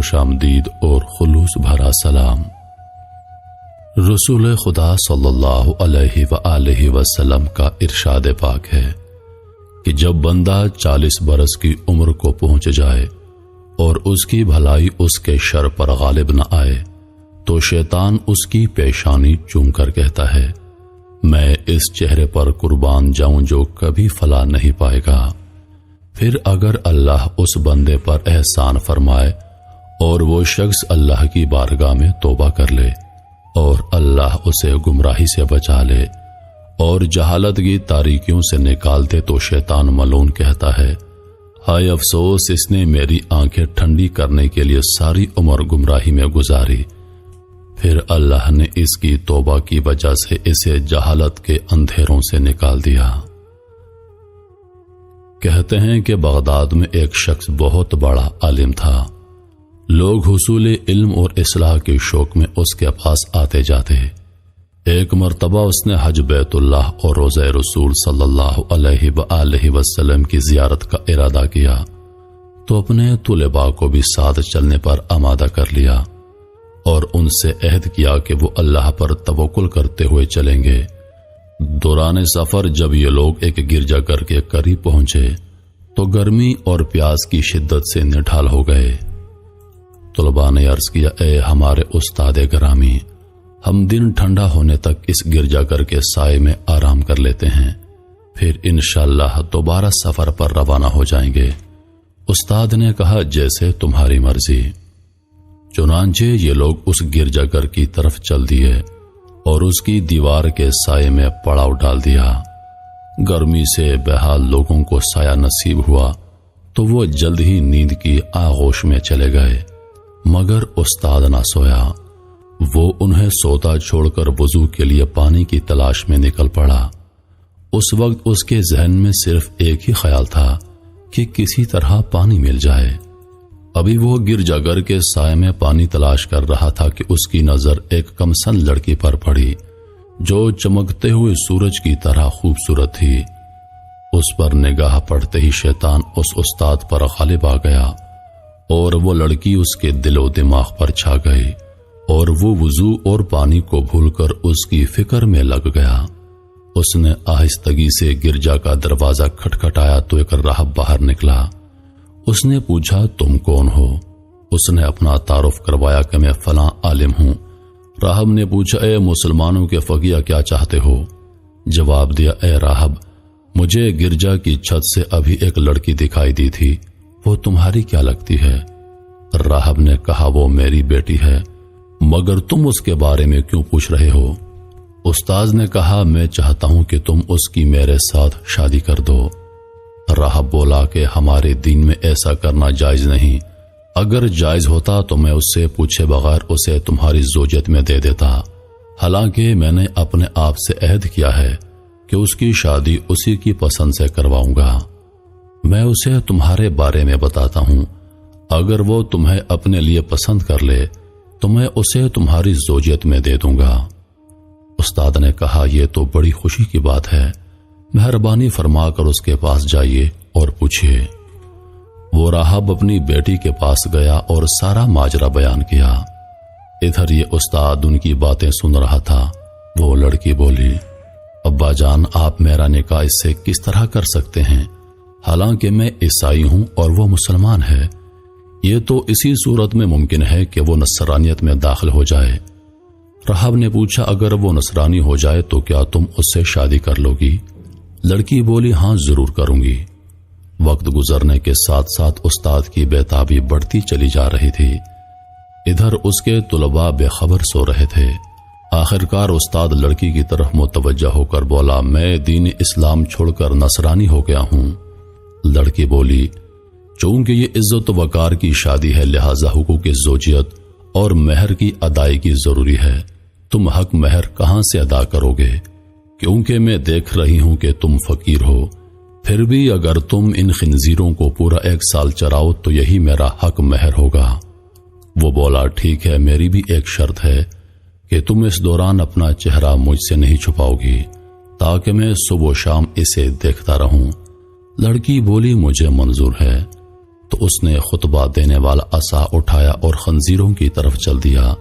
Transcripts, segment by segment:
خوش آمدید اور خلوص بھرا سلام۔ رسول خدا صلی اللہ علیہ وآلہ وسلم کا ارشاد پاک ہے کہ جب بندہ 40 برس کی عمر کو پہنچ جائے اور اس کی بھلائی اس کے شر پر غالب نہ آئے تو شیطان اس کی پیشانی چوم کر کہتا ہے، میں اس چہرے پر قربان جاؤں جو کبھی فلاح نہیں پائے گا۔ پھر اگر اللہ اس بندے پر احسان فرمائے اور وہ شخص اللہ کی بارگاہ میں توبہ کر لے اور اللہ اسے گمراہی سے بچا لے اور جہالت کی تاریکیوں سے نکال دے تو شیطان ملعون کہتا ہے، ہائے افسوس، اس نے میری آنکھیں ٹھنڈی کرنے کے لیے ساری عمر گمراہی میں گزاری۔ پھر اللہ نے اس کی توبہ کی وجہ سے اسے جہالت کے اندھیروں سے نکال دیا۔ کہتے ہیں کہ بغداد میں ایک شخص بہت بڑا عالم تھا۔ لوگ حصول علم اور اصلاح کے شوق میں اس کے پاس آتے جاتے۔ ایک مرتبہ اس نے حج بیت اللہ اور روضہ رسول صلی اللہ علیہ وآلہ وسلم کی زیارت کا ارادہ کیا تو اپنے طلباء کو بھی ساتھ چلنے پر آمادہ کر لیا اور ان سے عہد کیا کہ وہ اللہ پر توکل کرتے ہوئے چلیں گے۔ دوران سفر جب یہ لوگ ایک گرجا گھر کے قریب پہنچے تو گرمی اور پیاس کی شدت سے نڈھال ہو گئے۔ طلباء نے عرض کیا، اے ہمارے استاد گرامی، ہم دن ٹھنڈا ہونے تک اس گرجا گھر کے سائے میں آرام کر لیتے ہیں، پھر انشاءاللہ دوبارہ سفر پر روانہ ہو جائیں گے۔ استاد نے کہا، جیسے تمہاری مرضی۔ چنانچہ یہ لوگ اس گرجا گھر کی طرف چل دیے اور اس کی دیوار کے سائے میں پڑاؤ ڈال دیا۔ گرمی سے بحال لوگوں کو سایہ نصیب ہوا تو وہ جلد ہی نیند کی آغوش میں چلے گئے، مگر استاد نہ سویا۔ وہ انہیں سوتا چھوڑ کر وضو کے لیے پانی کی تلاش میں نکل پڑا۔ اس وقت اس کے ذہن میں صرف ایک ہی خیال تھا کہ کسی طرح پانی مل جائے۔ ابھی وہ گرجا گھر کے سائے میں پانی تلاش کر رہا تھا کہ اس کی نظر ایک کمسن لڑکی پر پڑی جو چمکتے ہوئے سورج کی طرح خوبصورت تھی۔ اس پر نگاہ پڑتے ہی شیطان اس استاد پر غالب آ گیا اور وہ لڑکی اس کے دل و دماغ پر چھا گئی اور وہ وضو اور پانی کو بھول کر اس کی فکر میں لگ گیا۔ اس نے آہستگی سے گرجا کا دروازہ کھٹکھٹایا تو ایک راہب باہر نکلا۔ اس نے پوچھا، تم کون ہو؟ اس نے اپنا تعارف کروایا کہ میں فلاں عالم ہوں۔ راہب نے پوچھا، اے مسلمانوں کے فقیہ، کیا چاہتے ہو؟ جواب دیا، اے راہب، مجھے گرجا کی چھت سے ابھی ایک لڑکی دکھائی دی تھی، وہ تمہاری کیا لگتی ہے؟ راہب نے کہا، وہ میری بیٹی ہے، مگر تم اس کے بارے میں کیوں پوچھ رہے ہو؟ استاذ نے کہا، میں چاہتا ہوں کہ تم اس کی میرے ساتھ شادی کر دو۔ راہب بولا کہ ہمارے دین میں ایسا کرنا جائز نہیں، اگر جائز ہوتا تو میں اس سے پوچھے بغیر اسے تمہاری زوجیت میں دے دیتا، حالانکہ میں نے اپنے آپ سے عہد کیا ہے کہ اس کی شادی اسی کی پسند سے کرواؤں گا۔ میں اسے تمہارے بارے میں بتاتا ہوں، اگر وہ تمہیں اپنے لیے پسند کر لے تو میں اسے تمہاری زوجیت میں دے دوں گا۔ استاد نے کہا، یہ تو بڑی خوشی کی بات ہے، مہربانی فرما کر اس کے پاس جائیے اور پوچھئے۔ وہ راہب اپنی بیٹی کے پاس گیا اور سارا ماجرا بیان کیا۔ ادھر یہ استاد ان کی باتیں سن رہا تھا۔ وہ لڑکی بولی، ابا جان، آپ میرا نکاح اس سے کس طرح کر سکتے ہیں؟ حالانکہ میں عیسائی ہوں اور وہ مسلمان ہے۔ یہ تو اسی صورت میں ممکن ہے کہ وہ نصرانیت میں داخل ہو جائے۔ راہب نے پوچھا، اگر وہ نصرانی ہو جائے تو کیا تم اس سے شادی کر لو گی؟ لڑکی بولی، ہاں ضرور کروں گی۔ وقت گزرنے کے ساتھ ساتھ استاد کی بے-تابی بڑھتی چلی جا رہی تھی۔ ادھر اس کے طلباء بے خبر سو رہے تھے۔ آخرکار استاد لڑکی کی طرف متوجہ ہو کر بولا، میں دین اسلام چھوڑ کر نصرانی ہو گیا ہوں۔ لڑکی بولی، چونکہ یہ عزت و وقار کی شادی ہے لہذا حقوق زوجیت اور مہر کی ادائیگی ضروری ہے۔ تم حق مہر کہاں سے ادا کرو گے؟ کیونکہ میں دیکھ رہی ہوں کہ تم فقیر ہو، پھر بھی اگر تم ان خنزیروں کو پورا 1 سال چراؤ تو یہی میرا حق مہر ہوگا۔ وہ بولا، ٹھیک ہے، میری بھی ایک شرط ہے کہ تم اس دوران اپنا چہرہ مجھ سے نہیں چھپاؤ گی تاکہ میں صبح و شام اسے دیکھتا رہوں۔ لڑکی بولی، مجھے منظور ہے۔ تو اس نے خطبہ دینے والا عصا اٹھایا اور خنزیروں کی طرف چل دیا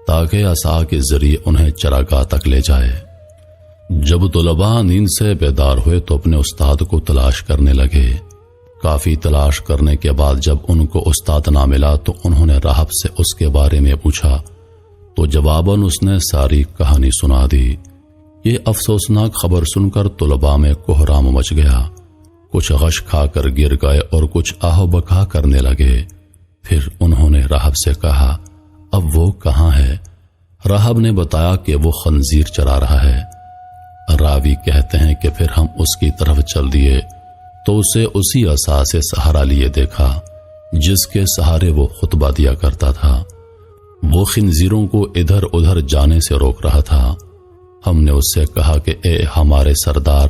تاکہ عصا کے ذریعے انہیں چراگاہ تک لے جائے۔ جب طلباء نیند سے بیدار ہوئے تو اپنے استاد کو تلاش کرنے لگے۔ کافی تلاش کرنے کے بعد جب ان کو استاد نہ ملا تو انہوں نے راہب سے اس کے بارے میں پوچھا تو جواباً اس نے ساری کہانی سنا دی۔ یہ افسوسناک خبر سن کر طلباء میں کوہرام مچ گیا۔ کچھ غش کھا کر گر گئے اور کچھ آہ بکا کرنے لگے۔ پھر انہوں نے راہب سے کہا، اب وہ کہاں ہے؟ راہب نے بتایا کہ وہ خنزیر چرا رہا ہے۔ راوی کہتے ہیں کہ پھر ہم اس کی طرف چل دیے تو اسے اسی عصا سے سہارا لیے دیکھا جس کے سہارے وہ خطبہ دیا کرتا تھا۔ وہ خنزیروں کو ادھر ادھر جانے سے روک رہا تھا۔ ہم نے اس سے کہا کہ اے ہمارے سردار،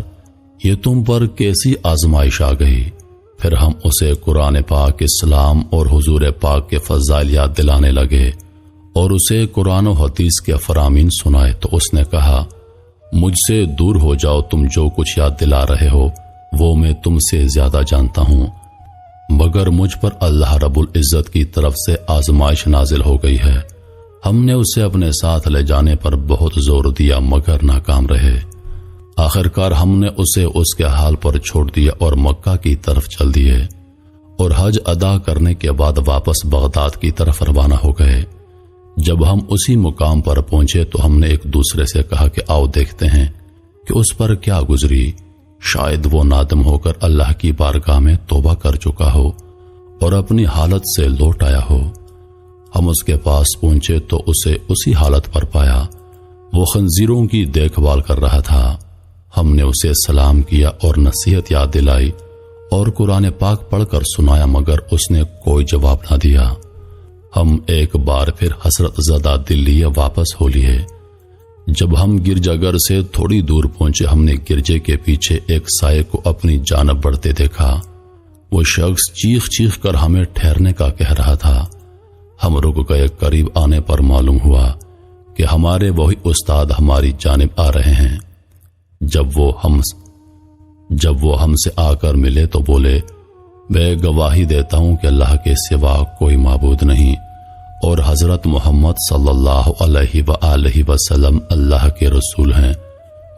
یہ تم پر کیسی آزمائش آ گئی؟ پھر ہم اسے قرآن پاک، اسلام اور حضور پاک کے فضائل یاد دلانے لگے اور اسے قرآن و حدیث کے فرامین سنائے تو اس نے کہا، مجھ سے دور ہو جاؤ، تم جو کچھ یاد دلا رہے ہو وہ میں تم سے زیادہ جانتا ہوں، مگر مجھ پر اللہ رب العزت کی طرف سے آزمائش نازل ہو گئی ہے۔ ہم نے اسے اپنے ساتھ لے جانے پر بہت زور دیا مگر ناکام رہے۔ آخرکار ہم نے اسے اس کے حال پر چھوڑ دیا اور مکہ کی طرف چل دیے اور حج ادا کرنے کے بعد واپس بغداد کی طرف روانہ ہو گئے۔ جب ہم اسی مقام پر پہنچے تو ہم نے ایک دوسرے سے کہا کہ آؤ دیکھتے ہیں کہ اس پر کیا گزری، شاید وہ نادم ہو کر اللہ کی بارگاہ میں توبہ کر چکا ہو اور اپنی حالت سے لوٹ آیا ہو۔ ہم اس کے پاس پہنچے تو اسے اسی حالت پر پایا، وہ خنزیروں کی دیکھ بھال کر رہا تھا۔ ہم نے اسے سلام کیا اور نصیحت یاد دلائی اور قرآن پاک پڑھ کر سنایا مگر اس نے کوئی جواب نہ دیا۔ ہم ایک بار پھر حسرت زدہ دل لیے واپس ہو لیے۔ جب ہم گرجا گھر سے تھوڑی دور پہنچے ہم نے گرجے کے پیچھے ایک سائے کو اپنی جانب بڑھتے دیکھا۔ وہ شخص چیخ چیخ کر ہمیں ٹھہرنے کا کہہ رہا تھا۔ ہم رک گئے، قریب آنے پر معلوم ہوا کہ ہمارے وہی استاد ہماری جانب آ رہے ہیں۔ جب وہ ہم سے آ کر ملے تو بولے، میں گواہی دیتا ہوں کہ اللہ کے سوا کوئی معبود نہیں اور حضرت محمد صلی اللہ علیہ وآلہ وسلم اللہ کے رسول ہیں۔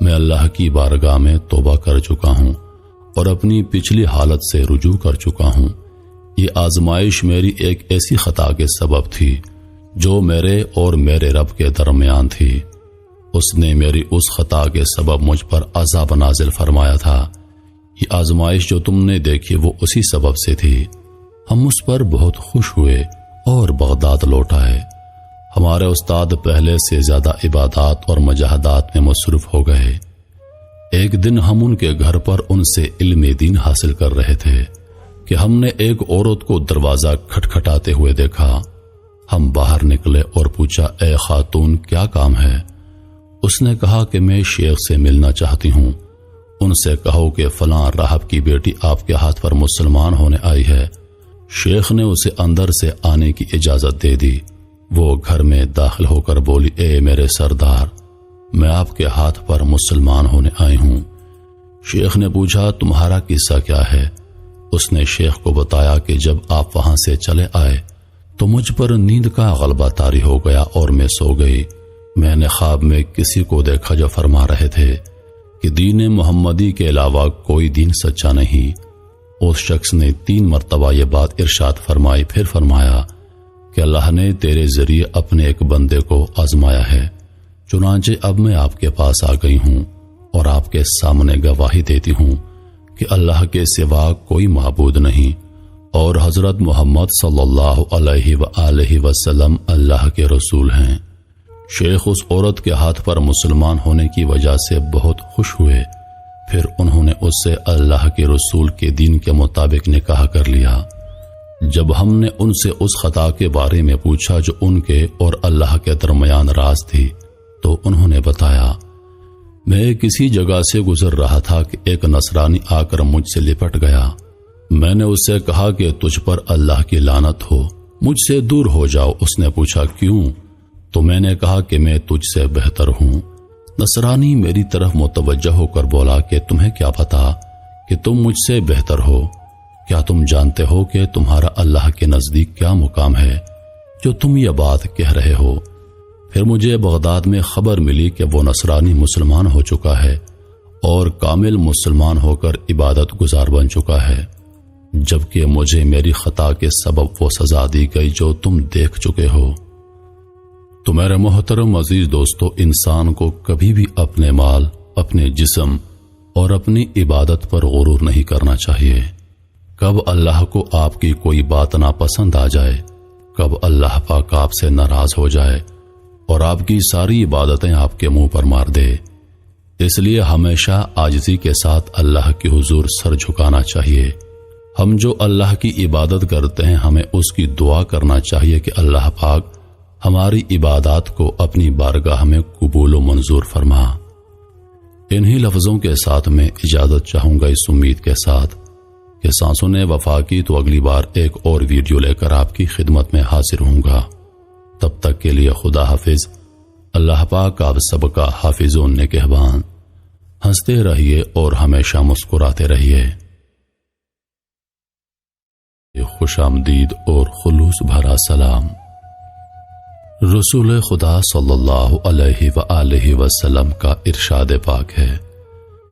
میں اللہ کی بارگاہ میں توبہ کر چکا ہوں اور اپنی پچھلی حالت سے رجوع کر چکا ہوں۔ یہ آزمائش میری ایک ایسی خطا کے سبب تھی جو میرے اور میرے رب کے درمیان تھی۔ اس نے میری اس خطا کے سبب مجھ پر عذاب نازل فرمایا تھا۔ یہ آزمائش جو تم نے دیکھی وہ اسی سبب سے تھی۔ ہم اس پر بہت خوش ہوئے اور بغداد لوٹ آئے۔ ہمارے استاد پہلے سے زیادہ عبادات اور مجاہدات میں مصروف ہو گئے۔ ایک دن ہم ان کے گھر پر ان سے علم دین حاصل کر رہے تھے کہ ہم نے ایک عورت کو دروازہ کھٹکھٹاتے ہوئے دیکھا۔ ہم باہر نکلے اور پوچھا، اے خاتون کیا کام ہے؟ اس نے کہا کہ میں شیخ سے ملنا چاہتی ہوں، ان سے کہو کہ فلاں راہب کی بیٹی آپ کے ہاتھ پر مسلمان ہونے آئی ہے۔ شیخ نے اسے اندر سے آنے کی اجازت دے دی۔ وہ گھر میں داخل ہو کر بولی، اے میرے سردار، میں آپ کے ہاتھ پر مسلمان ہونے آئی ہوں۔ شیخ نے پوچھا، تمہارا قصہ کیا ہے؟ اس نے شیخ کو بتایا کہ جب آپ وہاں سے چلے آئے تو مجھ پر نیند کا غلبہ طاری ہو گیا اور میں سو گئی۔ میں نے خواب میں کسی کو دیکھا جو فرما رہے تھے کہ دین محمدی کے علاوہ کوئی دین سچا نہیں۔ اس شخص نے 3 مرتبہ یہ بات ارشاد فرمائی، پھر فرمایا کہ اللہ نے تیرے ذریعے اپنے ایک بندے کو آزمایا ہے، چنانچہ اب میں آپ کے پاس آ گئی ہوں اور آپ کے سامنے گواہی دیتی ہوں کہ اللہ کے سوا کوئی معبود نہیں اور حضرت محمد صلی اللہ علیہ وآلہ وسلم اللہ کے رسول ہیں۔ شیخ اس عورت کے ہاتھ پر مسلمان ہونے کی وجہ سے بہت خوش ہوئے۔ پھر انہوں نے اس سے اللہ کے رسول کے دین کے مطابق نکاح کر لیا۔ جب ہم نے ان سے اس خطا کے بارے میں پوچھا جو ان کے اور اللہ کے درمیان راز تھی تو انہوں نے بتایا، میں کسی جگہ سے گزر رہا تھا کہ ایک نصرانی آ کر مجھ سے لپٹ گیا۔ میں نے اس سے کہا کہ تجھ پر اللہ کی لعنت ہو، مجھ سے دور ہو جاؤ۔ اس نے پوچھا کیوں؟ تو میں نے کہا کہ میں تجھ سے بہتر ہوں۔ نصرانی میری طرف متوجہ ہو کر بولا کہ تمہیں کیا پتا کہ تم مجھ سے بہتر ہو، کیا تم جانتے ہو کہ تمہارا اللہ کے نزدیک کیا مقام ہے جو تم یہ بات کہہ رہے ہو؟ پھر مجھے بغداد میں خبر ملی کہ وہ نصرانی مسلمان ہو چکا ہے اور کامل مسلمان ہو کر عبادت گزار بن چکا ہے، جبکہ مجھے میری خطا کے سبب وہ سزا دی گئی جو تم دیکھ چکے ہو۔ تو میرے محترم عزیز دوستو، انسان کو کبھی بھی اپنے مال، اپنے جسم اور اپنی عبادت پر غرور نہیں کرنا چاہیے۔ کب اللہ کو آپ کی کوئی بات ناپسند آ جائے، کب اللہ پاک آپ سے ناراض ہو جائے اور آپ کی ساری عبادتیں آپ کے منہ پر مار دے۔ اس لیے ہمیشہ عاجزی کے ساتھ اللہ کے حضور سر جھکانا چاہیے۔ ہم جو اللہ کی عبادت کرتے ہیں، ہمیں اس کی دعا کرنا چاہیے کہ اللہ پاک ہماری عبادات کو اپنی بارگاہ میں قبول و منظور فرما۔ انہی لفظوں کے ساتھ میں اجازت چاہوں گا، اس امید کے ساتھ کہ سانسوں نے وفا کی تو اگلی بار ایک اور ویڈیو لے کر آپ کی خدمت میں حاضر ہوں گا۔ تب تک کے لیے خدا حافظ۔ اللہ پاک آپ سب کا حافظ و نگہبان۔ ہنستے رہیے اور ہمیشہ مسکراتے رہیے۔ خوش آمدید اور خلوص بھرا سلام۔ رسول خدا صلی اللہ علیہ وآلہ وسلم کا ارشاد پاک ہے،